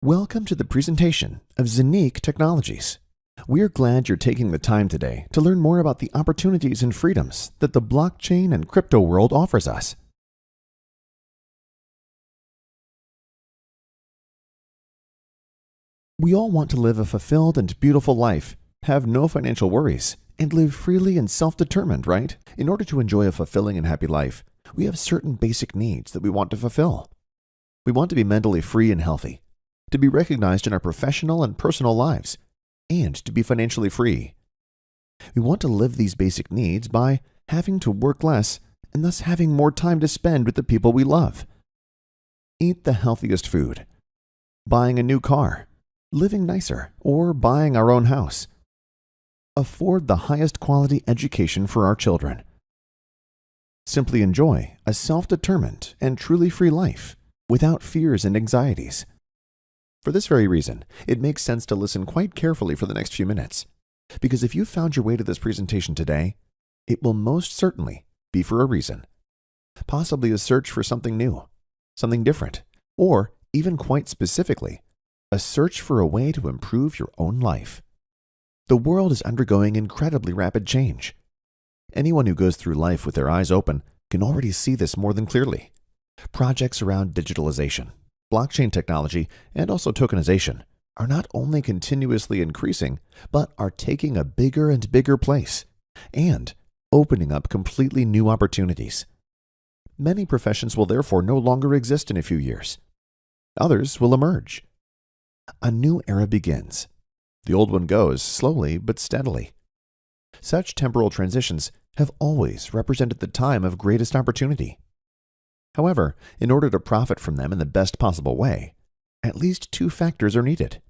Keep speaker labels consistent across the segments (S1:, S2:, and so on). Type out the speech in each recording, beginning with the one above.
S1: Welcome to the presentation of ZENIQ Technologies. We're glad you're taking the time today to learn more about the opportunities and freedoms that the blockchain and crypto world offers us. We all want to live a fulfilled and beautiful life, have no financial worries, and live freely and self-determined, right? In order to enjoy a fulfilling and happy life, we have certain basic needs that we want to fulfill. We want to be mentally free and healthy, to be recognized in our professional and personal lives, and to be financially free. We want to live these basic needs by having to work less and thus having more time to spend with the people we love. Eat the healthiest food, buying a new car, living nicer, or buying our own house. Afford the highest quality education for our children. Simply enjoy a self-determined and truly free life without fears and anxieties. For this very reason, it makes sense to listen quite carefully for the next few minutes, because if you've found your way to this presentation today, it will most certainly be for a reason. Possibly a search for something new, something different, or even quite specifically, a search for a way to improve your own life. The world is undergoing incredibly rapid change. Anyone who goes through life with their eyes open can already see this more than clearly. Projects around digitalization, blockchain technology, and also tokenization are not only continuously increasing, but are taking a bigger and bigger place and opening up completely new opportunities. Many professions will therefore no longer exist in a few years. Others will emerge. A new era begins. The old one goes slowly but steadily. Such temporal transitions have always represented the time of greatest opportunity. However, in order to profit from them in the best possible way, at least two factors are needed.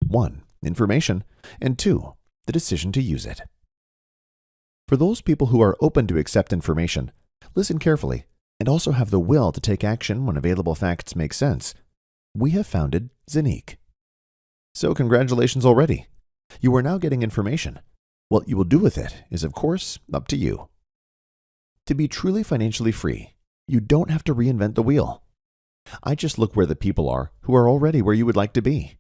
S1: 1, information, and 2, the decision to use it. For those people who are open to accept information, listen carefully, and also have the will to take action when available facts make sense, we have founded ZENIQ. So congratulations already. You are now getting information. What you will do with it is, of course, up to you. To be truly financially free, you don't have to reinvent the wheel. I just look where the people are who are already where you would like to be.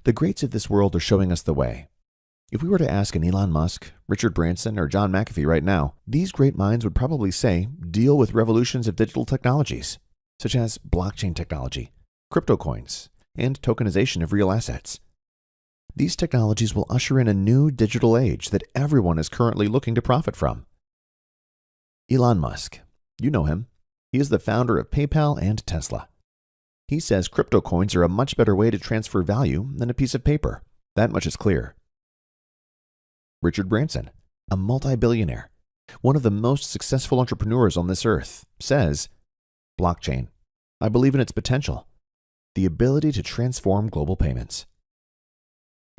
S1: The greats of this world are showing us the way. If we were to ask an Elon Musk, Richard Branson, or John McAfee right now, these great minds would probably say deal with revolutions of digital technologies, such as blockchain technology, crypto coins, and tokenization of real assets. These technologies will usher in a new digital age that everyone is currently looking to profit from. Elon Musk. You know him. He is the founder of PayPal and Tesla. He says crypto coins are a much better way to transfer value than a piece of paper. That much is clear. Richard Branson, a multi-billionaire, one of the most successful entrepreneurs on this earth, says, blockchain. I believe in its potential, the ability to transform global payments.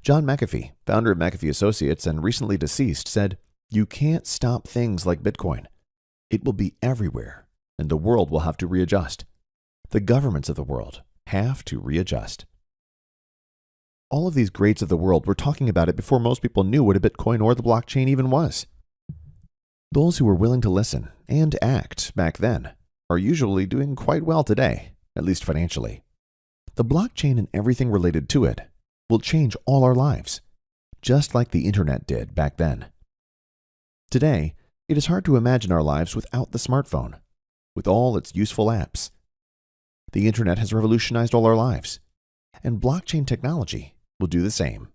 S1: John McAfee, founder of McAfee Associates and recently deceased, said, you can't stop things like Bitcoin. It will be everywhere, and the world will have to readjust. The governments of the world have to readjust. All of these greats of the world were talking about it before most people knew what a Bitcoin or the blockchain even was. Those who were willing to listen and act back then are usually doing quite well today, at least financially. The blockchain and everything related to it will change all our lives, just like the internet did back then. Today, it is hard to imagine our lives without the smartphone, with all its useful apps. The internet has revolutionized all our lives, and blockchain technology will do the same.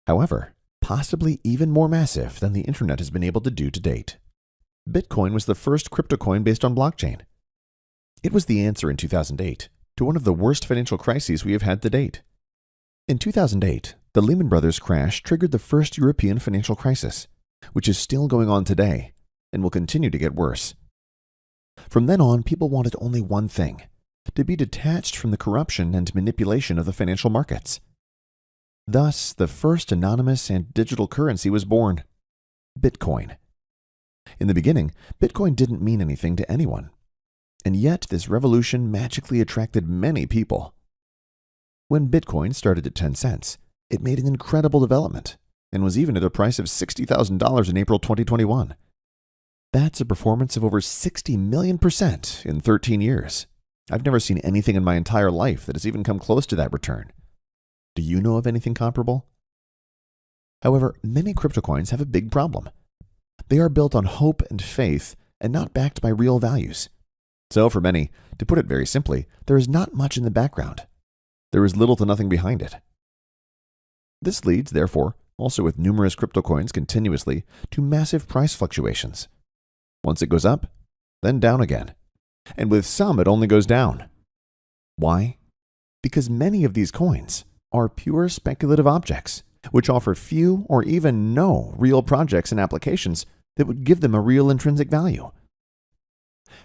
S1: However, possibly even more massive than the internet has been able to do to date. Bitcoin was the first crypto coin based on blockchain. It was the answer in 2008 to one of the worst financial crises we have had to date. In 2008, the Lehman Brothers crash triggered the first European financial crisis, which is still going on today and will continue to get worse. From then on, people wanted only one thing: to be detached from the corruption and manipulation of the financial markets. Thus, the first anonymous and digital currency was born: Bitcoin. In the beginning, Bitcoin didn't mean anything to anyone, and yet this revolution magically attracted many people. When Bitcoin started at 10 cents, it made an incredible development and was even at a price of $60,000 in April 2021. That's a performance of over 60 million% in 13 years. I've never seen anything in my entire life that has even come close to that return. Do you know of anything comparable? However, many crypto coins have a big problem. They are built on hope and faith and not backed by real values. So for many, to put it very simply, there is not much in the background. There is little to nothing behind it. This leads, therefore, also with numerous crypto coins continuously, to massive price fluctuations. Once it goes up, then down again. And with some, it only goes down. Why? Because many of these coins are pure speculative objects, which offer few or even no real projects and applications that would give them a real intrinsic value.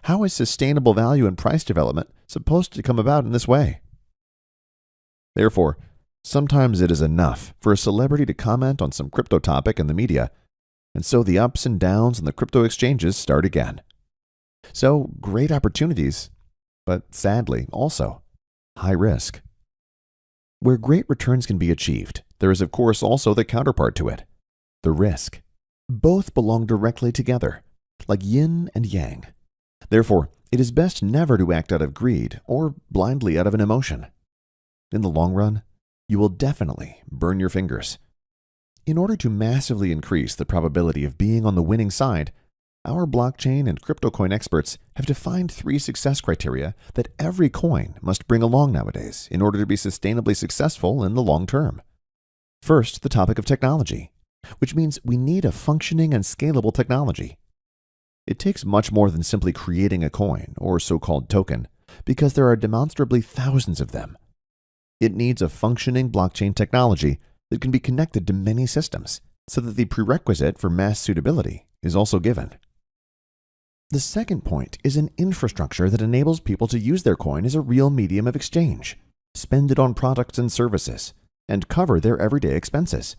S1: How is sustainable value and price development supposed to come about in this way? Therefore, sometimes it is enough for a celebrity to comment on some crypto topic in the media, and so the ups and downs on the crypto exchanges start again. So, great opportunities, but sadly also high risk. Where great returns can be achieved, there is of course also the counterpart to it, the risk. Both belong directly together, like yin and yang. Therefore, it is best never to act out of greed or blindly out of an emotion. In the long run, you will definitely burn your fingers. In order to massively increase the probability of being on the winning side, our blockchain and crypto coin experts have defined 3 success criteria that every coin must bring along nowadays in order to be sustainably successful in the long term. First, the topic of technology, which means we need a functioning and scalable technology. It takes much more than simply creating a coin or so-called token, because there are demonstrably thousands of them. It needs a functioning blockchain technology that can be connected to many systems, so that the prerequisite for mass suitability is also given. The second point is an infrastructure that enables people to use their coin as a real medium of exchange, spend it on products and services, and cover their everyday expenses.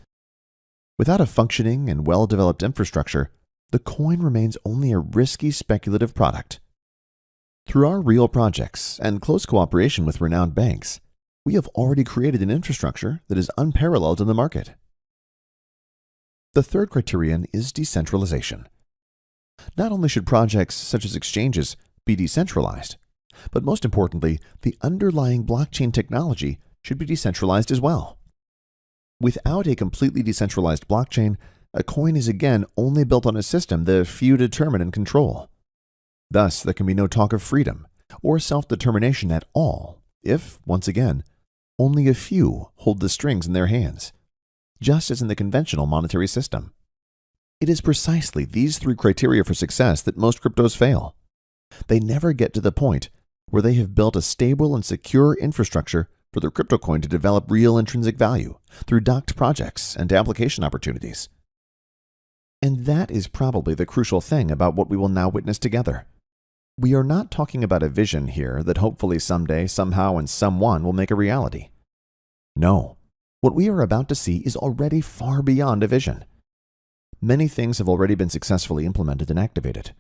S1: Without a functioning and well-developed infrastructure, the coin remains only a risky speculative product. Through our real projects and close cooperation with renowned banks, we have already created an infrastructure that is unparalleled in the market. The third criterion is decentralization. Not only should projects such as exchanges be decentralized, but most importantly, the underlying blockchain technology should be decentralized as well. Without a completely decentralized blockchain, a coin is again only built on a system that a few determine and control. Thus, there can be no talk of freedom or self-determination at all if, once again, only a few hold the strings in their hands, just as in the conventional monetary system. It is precisely these 3 criteria for success that most cryptos fail. They never get to the point where they have built a stable and secure infrastructure for their crypto coin to develop real intrinsic value through docked projects and application opportunities. And that is probably the crucial thing about what we will now witness together. We are not talking about a vision here that hopefully someday, somehow, and someone will make a reality. No, what we are about to see is already far beyond a vision. Many things have already been successfully implemented and activated.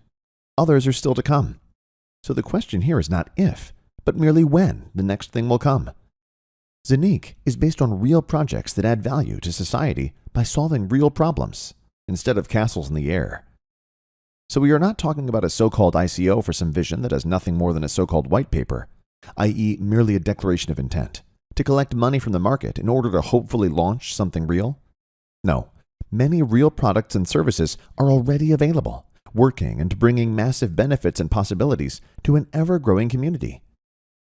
S1: Others are still to come. So the question here is not if, but merely when the next thing will come. ZENIQ is based on real projects that add value to society by solving real problems, instead of castles in the air. So we are not talking about a so-called ICO for some vision that has nothing more than a so-called white paper, i.e. merely a declaration of intent, to collect money from the market in order to hopefully launch something real. No, many real products and services are already available, working and bringing massive benefits and possibilities to an ever-growing community.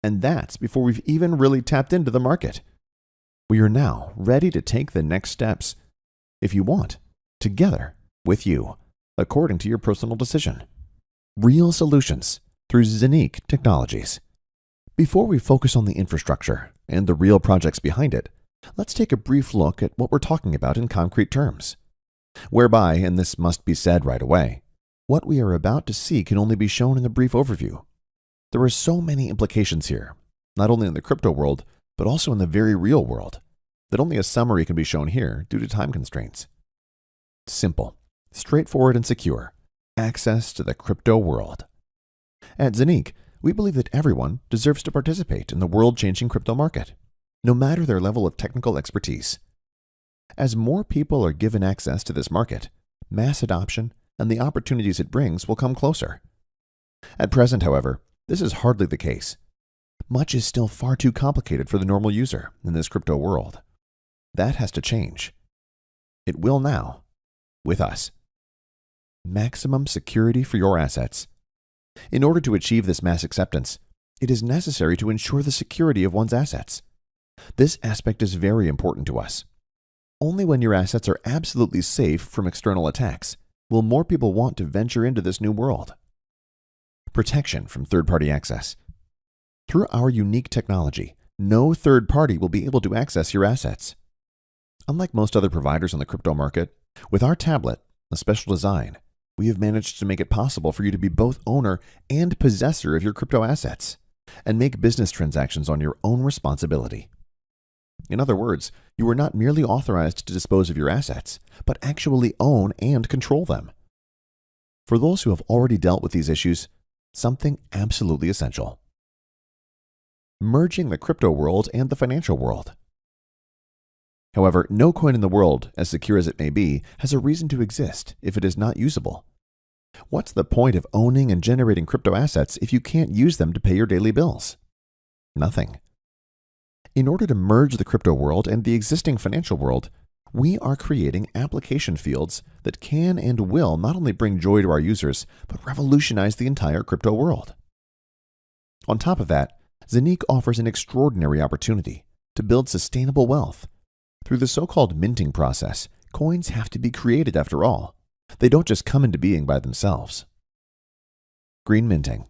S1: And that's before we've even really tapped into the market. We are now ready to take the next steps, if you want, together with you, according to your personal decision. Real solutions through ZENIQ Technologies. Before we focus on the infrastructure and the real projects behind it, let's take a brief look at what we're talking about in concrete terms. Whereby, and this must be said right away, what we are about to see can only be shown in a brief overview. There are so many implications here, not only in the crypto world, but also in the very real world, that only a summary can be shown here due to time constraints. Simple, straightforward, and secure. Access to the crypto world. At ZENIQ, we believe that everyone deserves to participate in the world-changing crypto market, no matter their level of technical expertise. As more people are given access to this market, mass adoption and the opportunities it brings will come closer. At present, however, this is hardly the case, Much is still far too complicated for the normal user in this crypto world. That has to change. It will now, with us. Maximum security for your assets. In order to achieve this mass acceptance, it is necessary to ensure the security of one's assets. This aspect is very important to us. Only when your assets are absolutely safe from external attacks will more people want to venture into this new world. Protection from third-party access. Through our unique technology, no third party will be able to access your assets. Unlike most other providers on the crypto market, with our tablet, a special design, we have managed to make it possible for you to be both owner and possessor of your crypto assets and make business transactions on your own responsibility. In other words, you are not merely authorized to dispose of your assets, but actually own and control them. For those who have already dealt with these issues, something absolutely essential. Merging the crypto world and the financial world. However, no coin in the world, as secure as it may be, has a reason to exist if it is not usable. What's the point of owning and generating crypto assets if you can't use them to pay your daily bills? Nothing. In order to merge the crypto world and the existing financial world, we are creating application fields that can and will not only bring joy to our users, but revolutionize the entire crypto world. On top of that, ZENIQ offers an extraordinary opportunity to build sustainable wealth. Through the so-called minting process, coins have to be created after all. They don't just come into being by themselves. Green minting.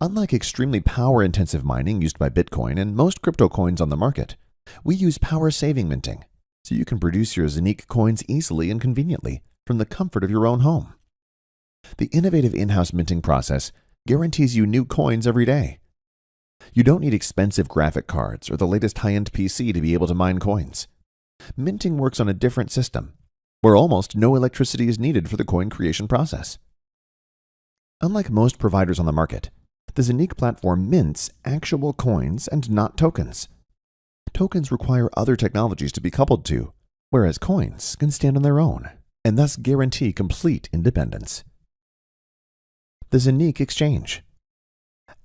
S1: Unlike extremely power-intensive mining used by Bitcoin and most crypto coins on the market, we use power-saving minting, so you can produce your ZENIQ coins easily and conveniently from the comfort of your own home. The innovative in-house minting process guarantees you new coins every day. You don't need expensive graphic cards or the latest high-end PC to be able to mine coins. Minting works on a different system, where almost no electricity is needed for the coin creation process. Unlike most providers on the market, the ZENIQ platform mints actual coins and not tokens. Tokens require other technologies to be coupled to, whereas coins can stand on their own and thus guarantee complete independence. The ZENIQ Exchange.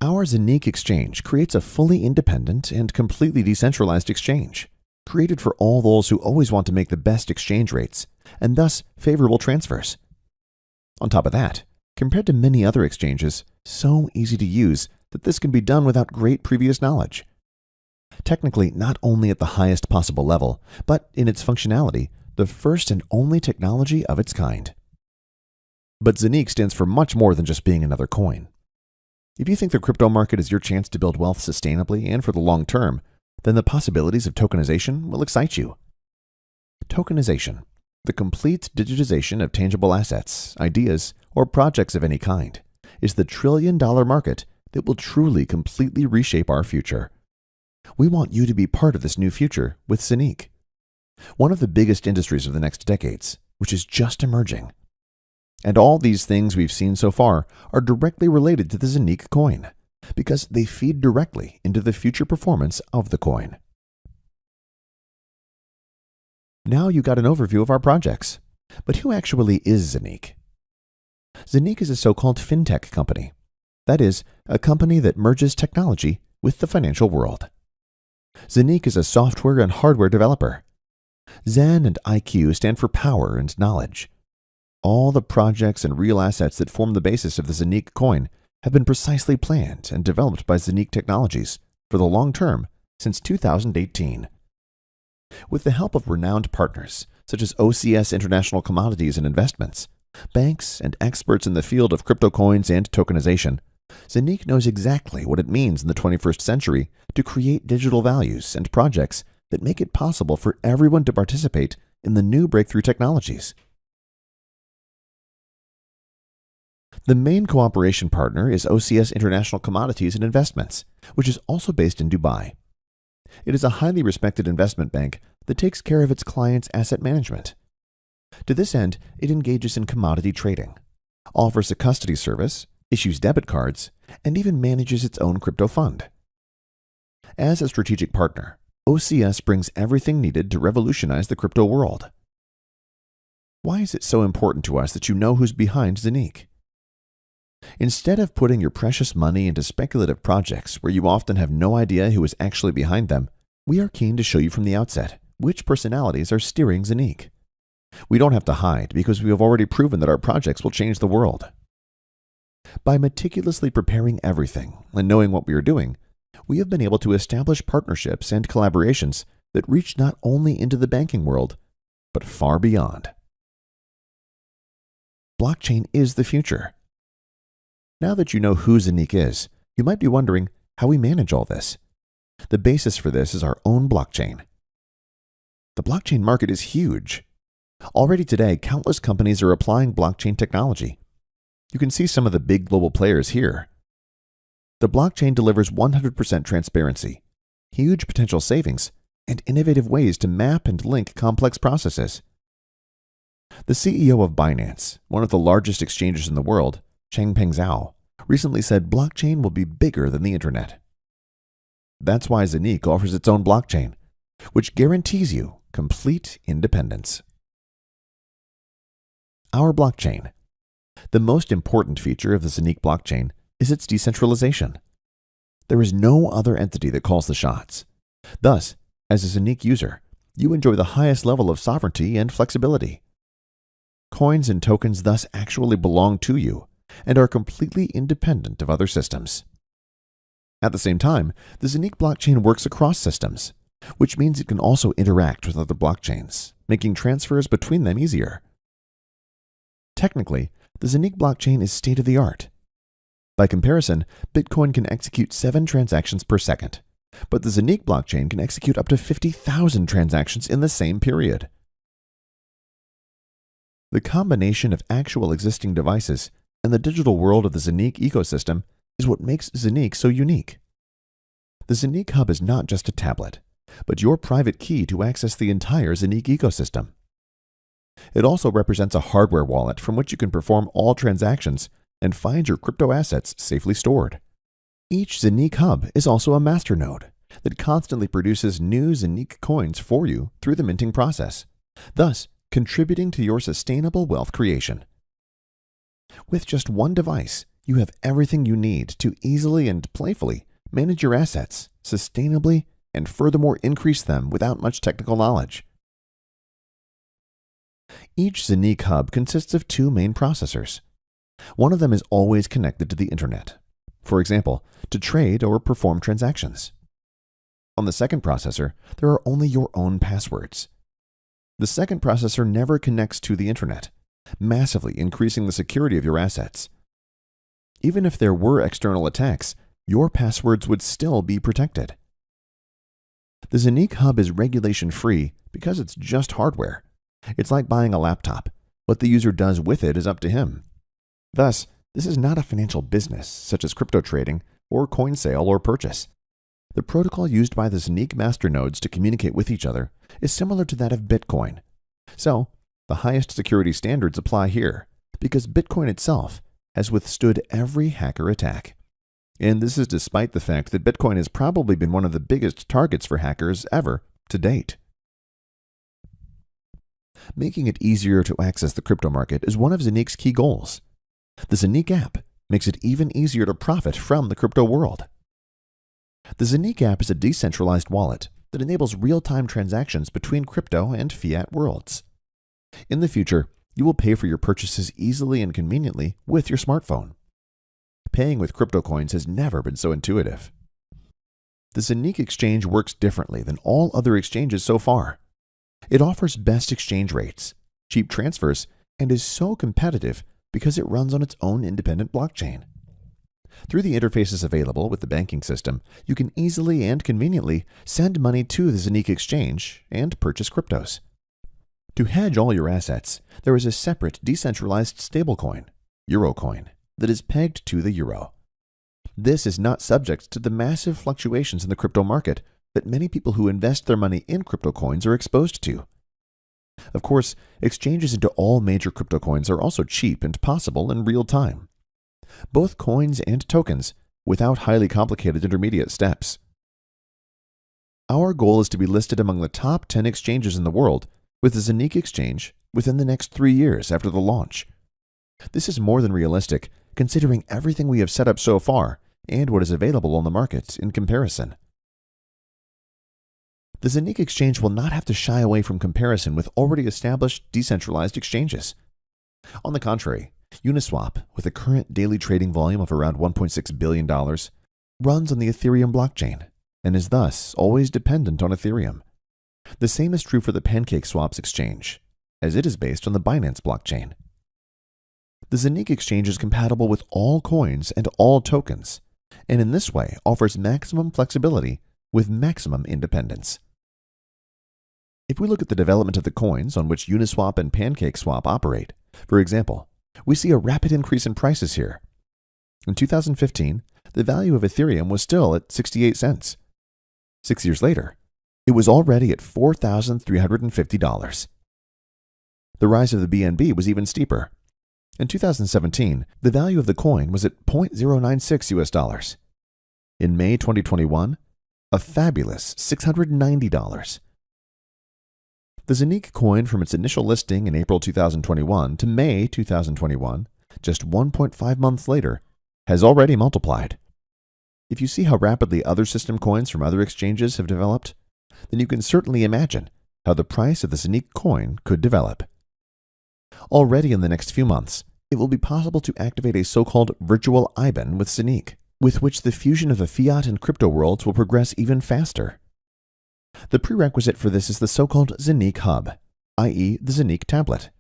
S1: Our ZENIQ Exchange creates a fully independent and completely decentralized exchange, created for all those who always want to make the best exchange rates and thus favorable transfers. On top of that, compared to many other exchanges, so easy to use that this can be done without great previous knowledge. Technically, not only at the highest possible level, but in its functionality, the first and only technology of its kind. But ZENIQ stands for much more than just being another coin. If you think the crypto market is your chance to build wealth sustainably and for the long term, then the possibilities of tokenization will excite you. Tokenization, the complete digitization of tangible assets, ideas, or projects of any kind, is the trillion-dollar market that will truly completely reshape our future. We want you to be part of this new future with ZENIQ, one of the biggest industries of the next decades, which is just emerging. And all these things we've seen so far are directly related to the ZENIQ coin, because they feed directly into the future performance of the coin. Now you got an overview of our projects, but who actually is ZENIQ? ZENIQ is a so-called fintech company. That is, a company that merges technology with the financial world. ZENIQ is a software and hardware developer. Zen and IQ stand for power and knowledge. All the projects and real assets that form the basis of the ZENIQ coin have been precisely planned and developed by ZENIQ Technologies for the long term since 2018. With the help of renowned partners such as OCS International Commodities and Investments, banks, and experts in the field of crypto coins and tokenization, ZENIQ knows exactly what it means in the 21st century to create digital values and projects that make it possible for everyone to participate in the new breakthrough technologies. The main cooperation partner is OCS International Commodities and Investments, which is also based in Dubai. It is a highly respected investment bank that takes care of its clients' asset management. To this end, it engages in commodity trading, offers a custody service, issues debit cards, and even manages its own crypto fund. As a strategic partner, OCS brings everything needed to revolutionize the crypto world. Why is it so important to us that you know who's behind ZENIQ? Instead of putting your precious money into speculative projects where you often have no idea who is actually behind them, we are keen to show you from the outset which personalities are steering ZENIQ. We don't have to hide because we have already proven that our projects will change the world. By meticulously preparing everything and knowing what we are doing, we have been able to establish partnerships and collaborations that reach not only into the banking world, but far beyond. Blockchain is the future. Now that you know who ZENIQ is, you might be wondering how we manage all this. The basis for this is our own blockchain. The blockchain market is huge. Already today, countless companies are applying blockchain technology. You can see some of the big global players here. The blockchain delivers 100% transparency, huge potential savings, and innovative ways to map and link complex processes. The CEO of Binance, one of the largest exchanges in the world, Changpeng Zhao, recently said blockchain will be bigger than the internet. That's why ZENIQ offers its own blockchain, which guarantees you complete independence. Our blockchain. The most important feature of the ZENIQ blockchain is its decentralization. There is no other entity that calls the shots. Thus, as a ZENIQ user, you enjoy the highest level of sovereignty and flexibility. Coins and tokens thus actually belong to you and are completely independent of other systems. At the same time, the ZENIQ blockchain works across systems, which means it can also interact with other blockchains, making transfers between them easier. Technically, the ZENIQ blockchain is state-of-the-art. By comparison, Bitcoin can execute 7 transactions per second, but the ZENIQ blockchain can execute up to 50,000 transactions in the same period. The combination of actual existing devices and the digital world of the ZENIQ ecosystem is what makes ZENIQ so unique. The ZENIQ Hub is not just a tablet, but your private key to access the entire ZENIQ ecosystem. It also represents a hardware wallet from which you can perform all transactions and find your crypto assets safely stored. Each ZENIQ Hub is also a masternode that constantly produces new ZENIQ coins for you through the minting process, thus contributing to your sustainable wealth creation. With just one device, you have everything you need to easily and playfully manage your assets sustainably and furthermore increase them without much technical knowledge. Each ZENIQ Hub consists of 2 main processors. One of them is always connected to the internet, for example, to trade or perform transactions. On the second processor, there are only your own passwords. The second processor never connects to the internet, massively increasing the security of your assets. Even if there were external attacks, your passwords would still be protected. The ZENIQ Hub is regulation-free because it's just hardware. It's like buying a laptop. What the user does with it is up to him. Thus, this is not a financial business such as crypto trading or coin sale or purchase. The protocol used by the ZENIQ masternodes to communicate with each other is similar to that of Bitcoin. So, the highest security standards apply here because Bitcoin itself has withstood every hacker attack. And this is despite the fact that Bitcoin has probably been one of the biggest targets for hackers ever to date. Making it easier to access the crypto market is one of ZENIQ's key goals. The ZENIQ app makes it even easier to profit from the crypto world. The ZENIQ app is a decentralized wallet that enables real-time transactions between crypto and fiat worlds. In the future, you will pay for your purchases easily and conveniently with your smartphone. Paying with crypto coins has never been so intuitive. The ZENIQ exchange works differently than all other exchanges so far. It offers best exchange rates, cheap transfers, and is so competitive because it runs on its own independent blockchain. Through the interfaces available with the banking system, you can easily and conveniently send money to the ZENIQ exchange and purchase cryptos. To hedge all your assets, there is a separate decentralized stablecoin, Eurocoin, that is pegged to the euro. This is not subject to the massive fluctuations in the crypto market that many people who invest their money in crypto coins are exposed to. Of course, exchanges into all major crypto coins are also cheap and possible in real time. Both coins and tokens, without highly complicated intermediate steps. Our goal is to be listed among the top 10 exchanges in the world with the ZENIQ exchange within the next 3 years after the launch. This is more than realistic, considering everything we have set up so far and what is available on the market in comparison. The ZENIQ exchange will not have to shy away from comparison with already established decentralized exchanges. On the contrary, Uniswap, with a current daily trading volume of around $1.6 billion, runs on the Ethereum blockchain and is thus always dependent on Ethereum. The same is true for the PancakeSwap's exchange, as it is based on the Binance blockchain. The ZENIQ exchange is compatible with all coins and all tokens, and in this way offers maximum flexibility with maximum independence. If we look at the development of the coins on which Uniswap and PancakeSwap operate, for example, we see a rapid increase in prices here. In 2015, the value of Ethereum was still at 68 cents. 6 years later, it was already at $4,350. The rise of the BNB was even steeper. In 2017, the value of the coin was at $0.096 US. In May 2021, a fabulous $690. The ZENIQ coin from its initial listing in April 2021 to May 2021, just 1.5 months later, has already multiplied. If you see how rapidly other system coins from other exchanges have developed, then you can certainly imagine how the price of the ZENIQ coin could develop. Already in the next few months, it will be possible to activate a so-called virtual IBAN with ZENIQ, with which the fusion of the fiat and crypto worlds will progress even faster. The prerequisite for this is the so-called ZENIQ HUB, i.e. the ZENIQ tablet.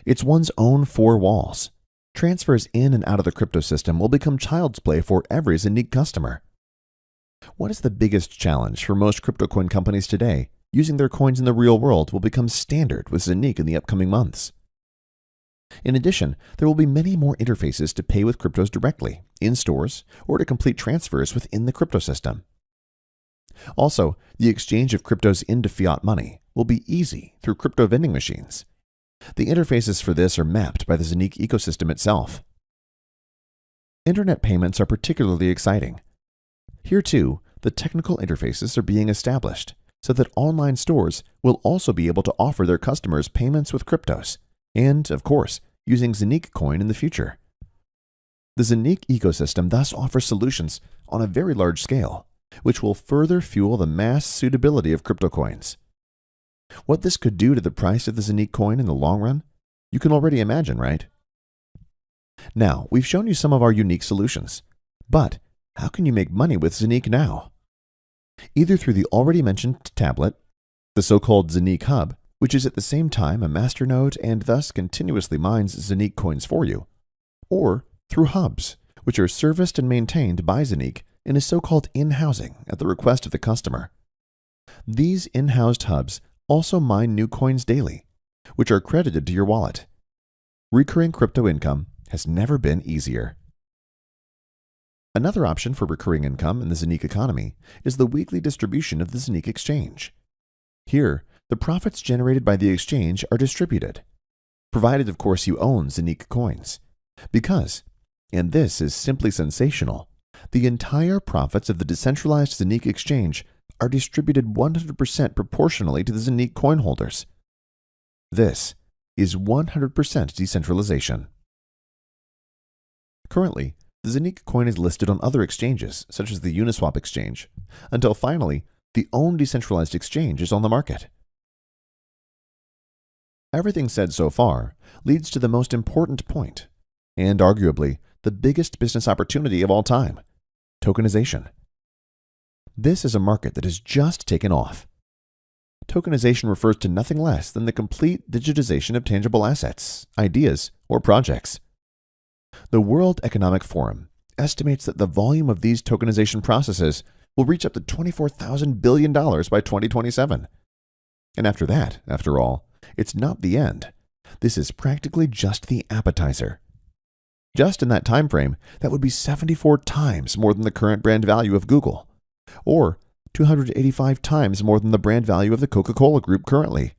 S1: It's one's own four walls. Transfers in and out of the crypto system will become child's play for every ZENIQ customer. What is the biggest challenge for most crypto coin companies today? Using their coins in the real world will become standard with ZENIQ in the upcoming months. In addition, there will be many more interfaces to pay with cryptos directly, in stores, or to complete transfers within the crypto system. Also, the exchange of cryptos into fiat money will be easy through crypto vending machines. The interfaces for this are mapped by the ZENIQ ecosystem itself. Internet payments are particularly exciting. Here too, the technical interfaces are being established so that online stores will also be able to offer their customers payments with cryptos, and, of course, using ZENIQ coin in the future. The ZENIQ ecosystem thus offers solutions on a very large scale, which will further fuel the mass suitability of crypto coins. What this could do to the price of the ZENIQ coin in the long run, you can already imagine, right? Now, we've shown you some of our unique solutions, but how can you make money with ZENIQ now? Either through the already mentioned tablet, the so-called ZENIQ HUB, which is at the same time a masternode and thus continuously mines ZENIQ coins for you, or through hubs, which are serviced and maintained by ZENIQ in a so-called in-housing at the request of the customer. These in-housed hubs also mine new coins daily, which are credited to your wallet. Recurring crypto income has never been easier. Another option for recurring income in the ZENIQ economy is the weekly distribution of the ZENIQ exchange. Here, the profits generated by the exchange are distributed, provided of course you own ZENIQ coins, because, and this is simply sensational, the entire profits of the decentralized ZENIQ exchange are distributed 100% proportionally to the ZENIQ coin holders. This is 100% decentralization. Currently, the ZENIQ coin is listed on other exchanges, such as the Uniswap exchange, until finally, the own decentralized exchange is on the market. Everything said so far leads to the most important point, and arguably the biggest business opportunity of all time: tokenization. This is a market that has just taken off. Tokenization refers to nothing less than the complete digitization of tangible assets, ideas, or projects. The World Economic Forum estimates that the volume of these tokenization processes will reach up to $24,000 billion by 2027. And after that, after all, it's not the end. This is practically just the appetizer. Just in that time frame, that would be 74 times more than the current brand value of Google, or 285 times more than the brand value of the Coca-Cola Group currently.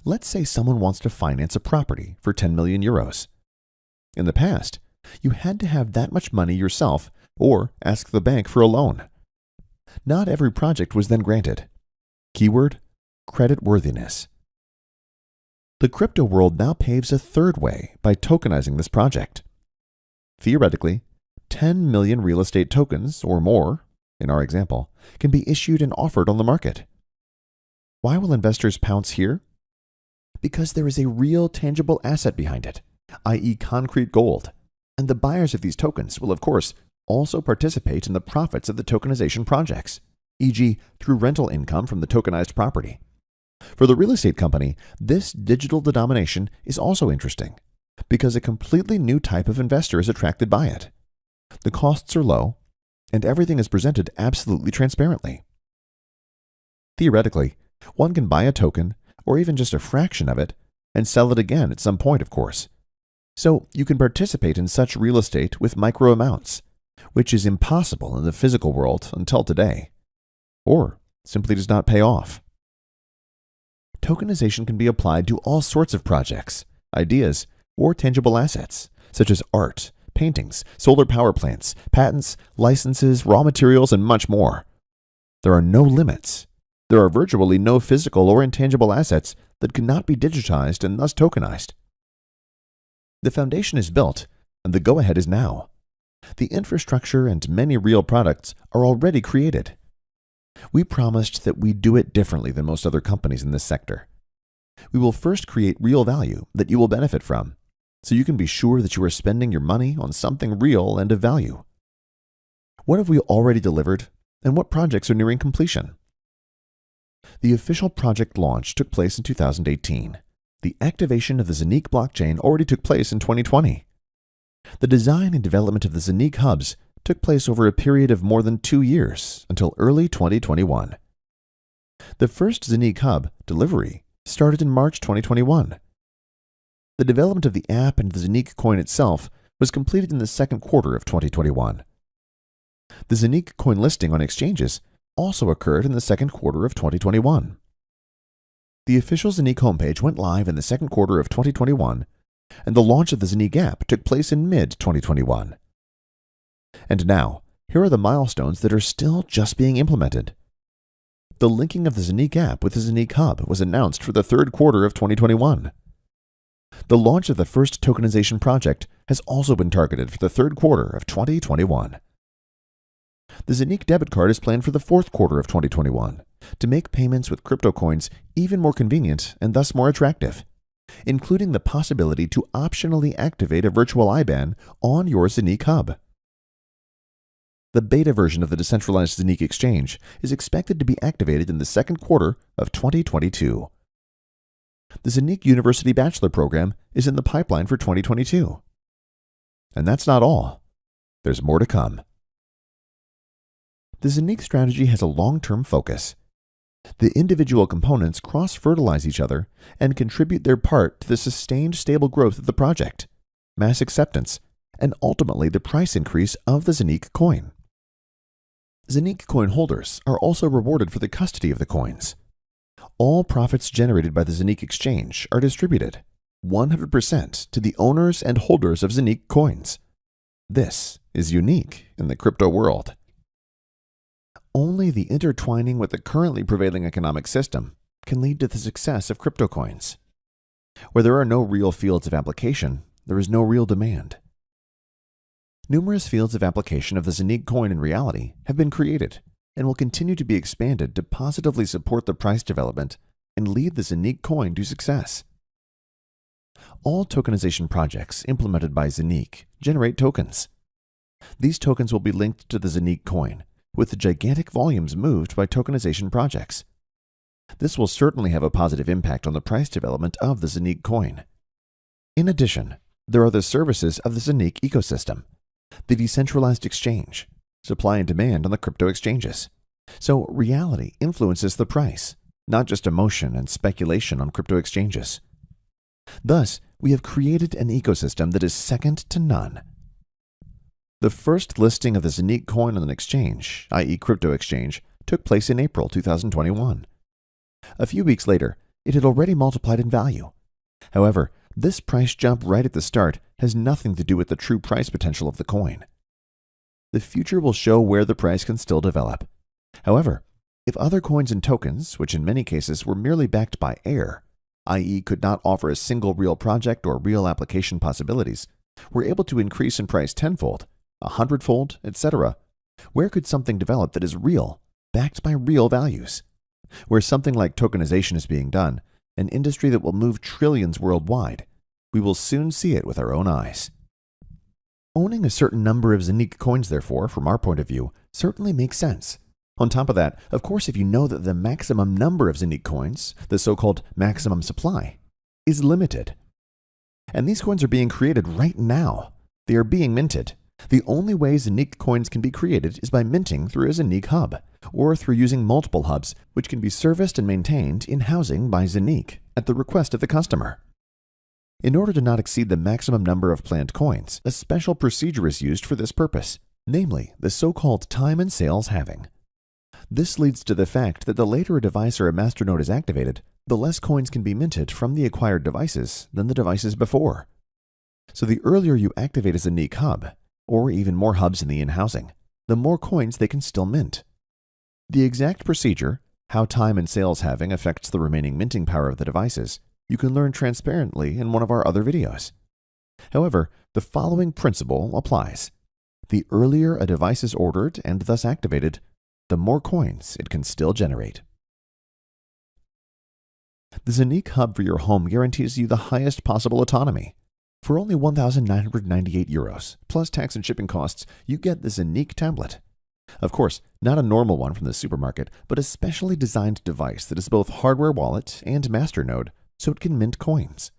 S1: Let's say someone wants to finance a property for 10 million euros. In the past, you had to have that much money yourself or ask the bank for a loan. Not every project was then granted. Keyword: creditworthiness. The crypto world now paves a third way by tokenizing this project. Theoretically, 10 million real estate tokens or more, in our example, can be issued and offered on the market. Why will investors pounce here? Because there is a real tangible asset behind it, i.e. concrete gold, and the buyers of these tokens will, of course, also participate in the profits of the tokenization projects, e.g. through rental income from the tokenized property. For the real estate company, this digital denomination is also interesting because a completely new type of investor is attracted by it. The costs are low, and everything is presented absolutely transparently. Theoretically, one can buy a token, or even just a fraction of it, and sell it again at some point, of course. So you can participate in such real estate with micro amounts, which is impossible in the physical world until today, or simply does not pay off. Tokenization can be applied to all sorts of projects, ideas, or tangible assets, such as art, paintings, solar power plants, patents, licenses, raw materials, and much more. There are no limits. There are virtually no physical or intangible assets that cannot be digitized and thus tokenized. The foundation is built, and the go-ahead is now. The infrastructure and many real products are already created. We promised that we'd do it differently than most other companies in this sector. We will first create real value that you will benefit from, so you can be sure that you are spending your money on something real and of value. What have we already delivered, and what projects are nearing completion? The official project launch took place in 2018. The activation of the ZENIQ blockchain already took place in 2020. The design and development of the ZENIQ hubs took place over a period of more than 2 years until early 2021. The first ZENIQ hub delivery started in March 2021. The development of the app and the ZENIQ coin itself was completed in the second quarter of 2021. The ZENIQ coin listing on exchanges also occurred in the second quarter of 2021. The official ZENIQ homepage went live in the second quarter of 2021, and the launch of the ZENIQ app took place in mid-2021. And now, here are the milestones that are still just being implemented. The linking of the ZENIQ app with the ZENIQ Hub was announced for the third quarter of 2021. The launch of the first tokenization project has also been targeted for the third quarter of 2021. The ZENIQ debit card is planned for the fourth quarter of 2021 to make payments with crypto coins even more convenient and thus more attractive, including the possibility to optionally activate a virtual IBAN on your ZENIQ Hub. The beta version of the decentralized ZENIQ exchange is expected to be activated in the second quarter of 2022. The ZENIQ University Bachelor Program is in the pipeline for 2022. And that's not all. There's more to come. The ZENIQ strategy has a long-term focus. The individual components cross-fertilize each other and contribute their part to the sustained stable growth of the project, mass acceptance, and ultimately the price increase of the ZENIQ coin. ZENIQ coin holders are also rewarded for the custody of the coins. All profits generated by the ZENIQ exchange are distributed 100% to the owners and holders of ZENIQ coins. This is unique in the crypto world. Only the intertwining with the currently prevailing economic system can lead to the success of crypto coins. Where there are no real fields of application, there is no real demand. Numerous fields of application of the ZENIQ coin in reality have been created and will continue to be expanded to positively support the price development and lead the ZENIQ coin to success. All tokenization projects implemented by ZENIQ generate tokens. These tokens will be linked to the ZENIQ coin, with the gigantic volumes moved by tokenization projects. This will certainly have a positive impact on the price development of the ZENIQ coin. In addition, there are the services of the ZENIQ ecosystem, the decentralized exchange, supply and demand on the crypto exchanges. So reality influences the price, not just emotion and speculation on crypto exchanges. Thus, we have created an ecosystem that is second to none. The first listing of the ZENIQ coin on an exchange, i.e. crypto exchange, took place in April 2021. A few weeks later, it had already multiplied in value. However, this price jump right at the start has nothing to do with the true price potential of the coin. The future will show where the price can still develop. However, if other coins and tokens, which in many cases were merely backed by air, i.e. could not offer a single real project or real application possibilities, were able to increase in price tenfold, 100-fold, etc. Where could something develop that is real, backed by real values? Where something like tokenization is being done, an industry that will move trillions worldwide, we will soon see it with our own eyes. Owning a certain number of ZENIQ coins, therefore, from our point of view, certainly makes sense. On top of that, of course, if you know that the maximum number of ZENIQ coins, the so-called maximum supply, is limited. And these coins are being created right now. They are being minted. The only way ZENIQ coins can be created is by minting through a ZENIQ hub, or through using multiple hubs, which can be serviced and maintained in housing by ZENIQ at the request of the customer. In order to not exceed the maximum number of planned coins, a special procedure is used for this purpose, namely the so-called time and sales halving. This leads to the fact that the later a device or a masternode is activated, the less coins can be minted from the acquired devices than the devices before. So the earlier you activate a ZENIQ hub, or even more hubs in the in-housing, the more coins they can still mint. The exact procedure, how time and sales halving affects the remaining minting power of the devices, you can learn transparently in one of our other videos. However, the following principle applies. The earlier a device is ordered and thus activated, the more coins it can still generate. The ZENIQ Hub for your home guarantees you the highest possible autonomy. For only €1,998, plus tax and shipping costs, you get the ZENIQ tablet. Of course, not a normal one from the supermarket, but a specially designed device that is both hardware wallet and masternode, so it can mint coins.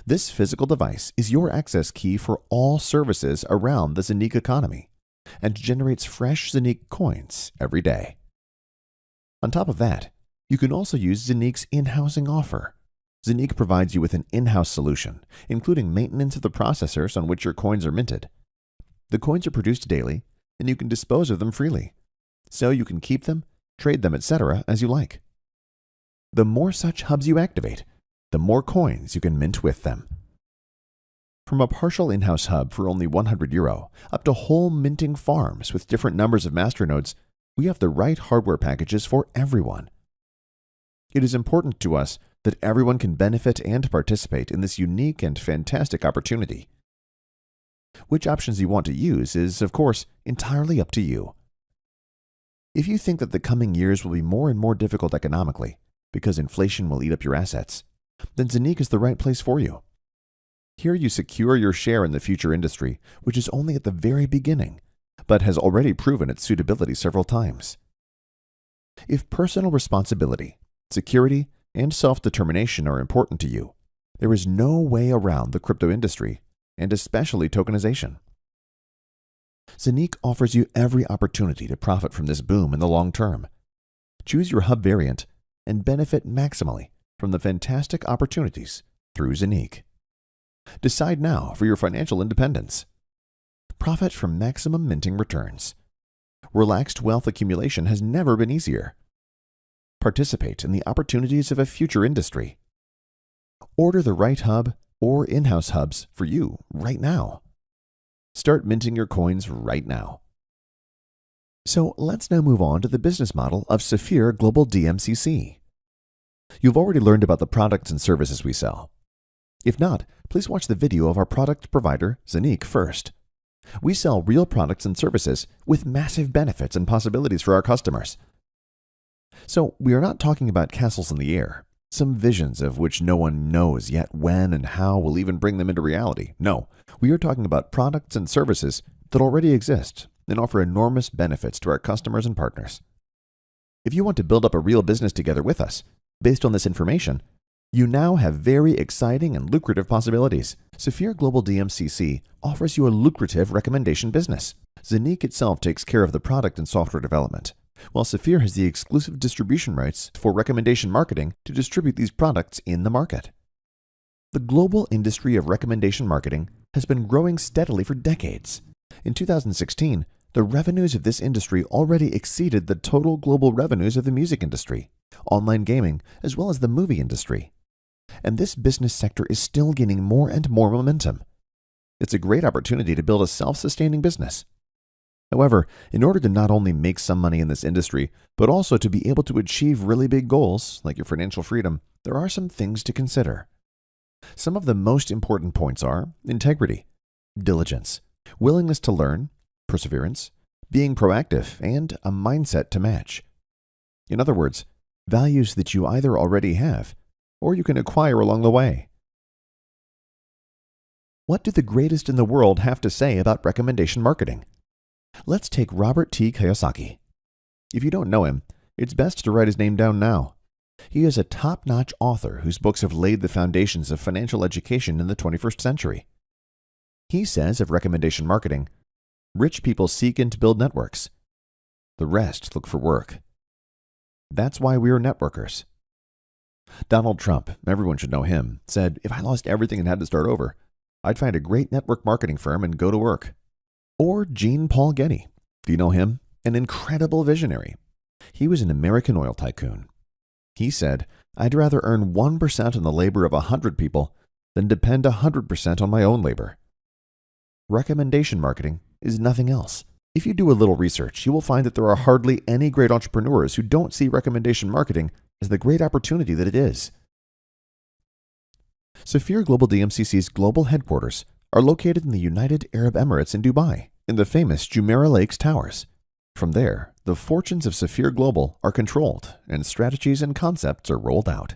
S1: This physical device is your access key for all services around the ZENIQ economy, and generates fresh ZENIQ coins every day. On top of that, you can also use ZENIQ's in-housing offer. ZENIQ provides you with an in-house solution, including maintenance of the processors on which your coins are minted. The coins are produced daily, and you can dispose of them freely, so you can keep them, trade them, etc. as you like. The more such hubs you activate, the more coins you can mint with them. From a partial in-house hub for only €100 up to whole minting farms with different numbers of masternodes, we have the right hardware packages for everyone. It is important to us that everyone can benefit and participate in this unique and fantastic opportunity. Which options you want to use is, of course, entirely up to you. If you think that the coming years will be more and more difficult economically, because inflation will eat up your assets, then ZENIQ is the right place for you. Here you secure your share in the future industry, which is only at the very beginning, but has already proven its suitability several times. If personal responsibility, security, and self-determination are important to you, there is no way around the crypto industry, and especially tokenization. ZENIQ offers you every opportunity to profit from this boom in the long term. Choose your hub variant and benefit maximally from the fantastic opportunities through ZENIQ. Decide now for your financial independence. Profit from maximum minting returns. Relaxed wealth accumulation has never been easier. Participate in the opportunities of a future industry. Order the right hub or in-house hubs for you right now. Start minting your coins right now. So let's now move on to the business model of Safir Global Dmcc. You've already learned about the products and services we sell. If not, please watch the video of our product provider, ZENIQ, first. We sell real products and services with massive benefits and possibilities for our customers. So we are not talking about castles in the air, some visions of which no one knows yet when and how we'll even bring them into reality. No, we are talking about products and services that already exist and offer enormous benefits to our customers and partners. If you want to build up a real business together with us, based on this information, you now have very exciting and lucrative possibilities. Safir Global Dmcc offers you a lucrative recommendation business. ZENIQ itself takes care of the product and software development, while Saphir has the exclusive distribution rights for recommendation marketing to distribute these products in the market. The global industry of recommendation marketing has been growing steadily for decades. In 2016, the revenues of this industry already exceeded the total global revenues of the music industry, online gaming, as well as the movie industry. And this business sector is still gaining more and more momentum. It's a great opportunity to build a self-sustaining business. However, in order to not only make some money in this industry, but also to be able to achieve really big goals, like your financial freedom, there are some things to consider. Some of the most important points are integrity, diligence, willingness to learn, perseverance, being proactive, and a mindset to match. In other words, values that you either already have or you can acquire along the way. What do the greatest in the world have to say about recommendation marketing? Let's take Robert T. Kiyosaki. If you don't know him, it's best to write his name down now. He is a top-notch author whose books have laid the foundations of financial education in the 21st century. He says of recommendation marketing, "Rich people seek and build networks. The rest look for work. That's why we are networkers." Donald Trump, everyone should know him, said, "If I lost everything and had to start over, I'd find a great network marketing firm and go to work." Or Jean Paul Getty. Do you know him? An incredible visionary. He was an American oil tycoon. He said, "I'd rather earn 1% on the labor of 100 people than depend 100% on my own labor." Recommendation marketing is nothing else. If you do a little research, you will find that there are hardly any great entrepreneurs who don't see recommendation marketing as the great opportunity that it is. Saphir Global Dmcc's global headquarters are located in the United Arab Emirates in Dubai, in the famous Jumeirah Lakes Towers. From there, the fortunes of Saphir Global are controlled and strategies and concepts are rolled out.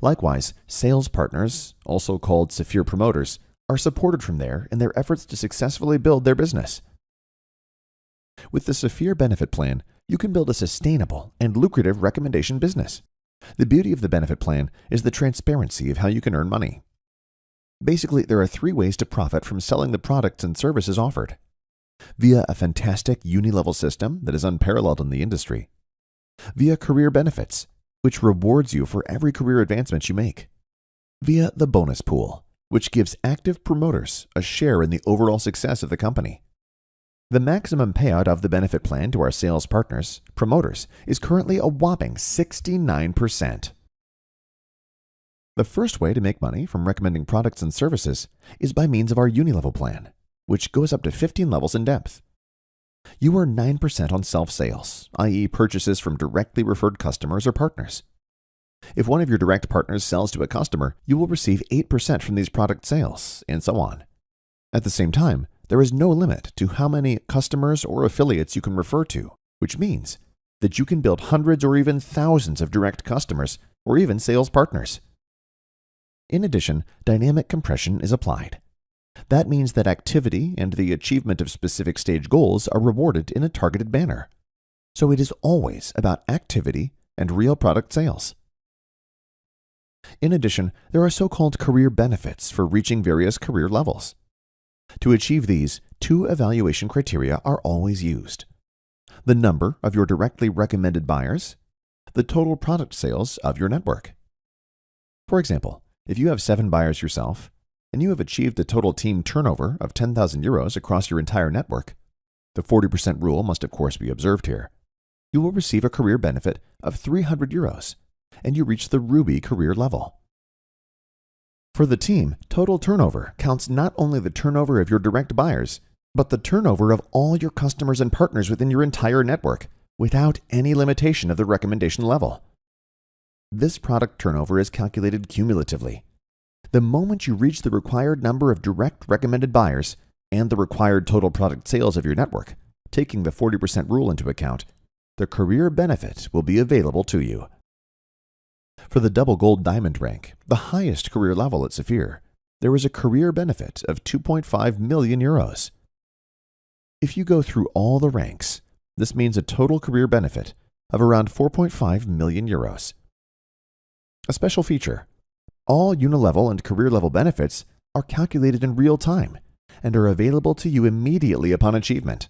S1: Likewise, sales partners, also called Saphir promoters, are supported from there in their efforts to successfully build their business. With the Saphir benefit plan, you can build a sustainable and lucrative recommendation business. The beauty of the benefit plan is the transparency of how you can earn money. Basically, there are 3 ways to profit from selling the products and services offered: via a fantastic uni-level system that is unparalleled in the industry, via career benefits, which rewards you for every career advancement you make, via the bonus pool, which gives active promoters a share in the overall success of the company. The maximum payout of the benefit plan to our sales partners, promoters, is currently a whopping 69%. The first way to make money from recommending products and services is by means of our uni-level plan, which goes up to 15 levels in depth. You earn 9% on self-sales, i.e. purchases from directly referred customers or partners. If one of your direct partners sells to a customer, you will receive 8% from these product sales, and so on. At the same time, there is no limit to how many customers or affiliates you can refer to, which means that you can build hundreds or even thousands of direct customers or even sales partners. In addition, dynamic compression is applied. That means that activity and the achievement of specific stage goals are rewarded in a targeted manner. So it is always about activity and real product sales. In addition, there are so-called career benefits for reaching various career levels. To achieve these, 2 evaluation criteria are always used: the number of your directly recommended buyers, the total product sales of your network. For example, if you have 7 buyers yourself, and you have achieved a total team turnover of 10,000 euros across your entire network, the 40% rule must of course be observed here, you will receive a career benefit of 300 euros, and you reach the Ruby career level. For the team, total turnover counts not only the turnover of your direct buyers, but the turnover of all your customers and partners within your entire network, without any limitation of the recommendation level. This product turnover is calculated cumulatively. The moment you reach the required number of direct recommended buyers and the required total product sales of your network, taking the 40% rule into account, the career benefit will be available to you. For the double gold diamond rank, the highest career level at Saphir, there is a career benefit of 2.5 million euros. If you go through all the ranks, this means a total career benefit of around 4.5 million euros. A special feature: all unilevel and career level benefits are calculated in real time and are available to you immediately upon achievement.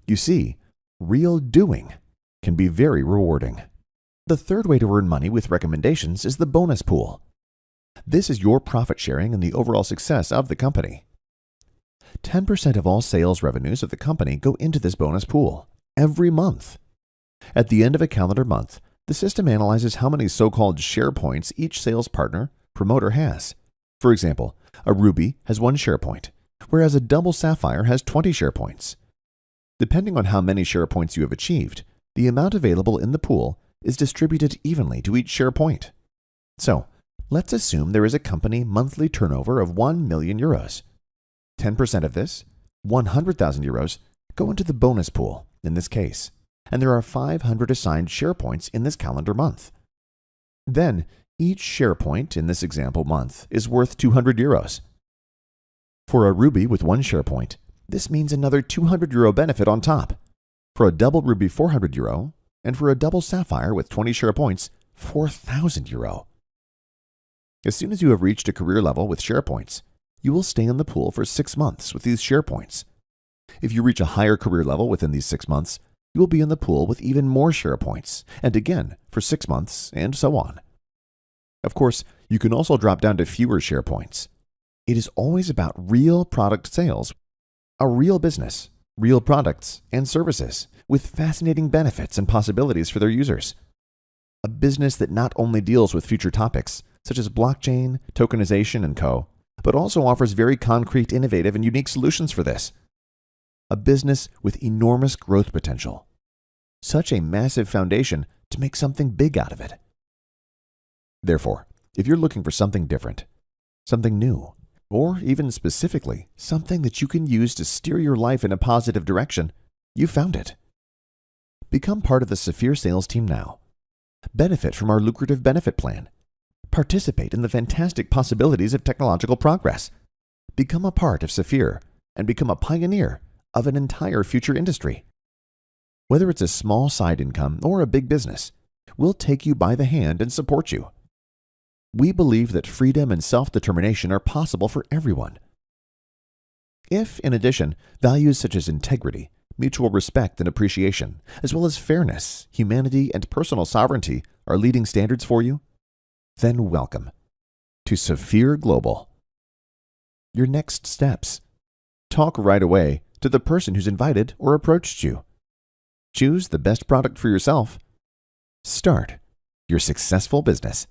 S1: You see, real doing can be very rewarding. The third way to earn money with recommendations is the bonus pool. This is your profit sharing in the overall success of the company. 10% of all sales revenues of the company go into this bonus pool every month. At the end of a calendar month, the system analyzes how many so-called share points each sales partner, promoter has. For example, a Ruby has 1 share point, whereas a double Sapphire has 20 share points. Depending on how many share points you have achieved, the amount available in the pool is distributed evenly to each share point. So, let's assume there is a company monthly turnover of 1 million euros. 10% of this, 100,000 euros, go into the bonus pool in this case, and there are 500 assigned share points in this calendar month. Then, each share point in this example month is worth 200 euros. For a ruby with 1 share point, this means another 200 euro benefit on top. For a double ruby, 400 euro, and for a double sapphire with 20 share points, 4,000 euro. As soon as you have reached a career level with share points, you will stay in the pool for 6 months with these share points. If you reach a higher career level within these 6 months, you will be in the pool with even more share points, and again for 6 months, and so on. Of course, you can also drop down to fewer share points. It is always about real product sales, a real business, real products and services with fascinating benefits and possibilities for their users. A business that not only deals with future topics, such as blockchain, tokenization, and co., but also offers very concrete, innovative, and unique solutions for this. A business with enormous growth potential. Such a massive foundation to make something big out of it. Therefore, if you're looking for something different, something new, or even specifically something that you can use to steer your life in a positive direction, you found it. Become part of the Saphir sales team now. Benefit from our lucrative benefit plan. Participate in the fantastic possibilities of technological progress. Become a part of Saphir and become a pioneer of an entire future industry. Whether it's a small side income or a big business, we'll take you by the hand and support you. We believe that freedom and self-determination are possible for everyone. If, in addition, values such as integrity, mutual respect and appreciation, as well as fairness, humanity, and personal sovereignty are leading standards for you, then welcome to Saphir Global. Your next steps. Talk right away to the person who's invited or approached you. Choose the best product for yourself. Start your successful business.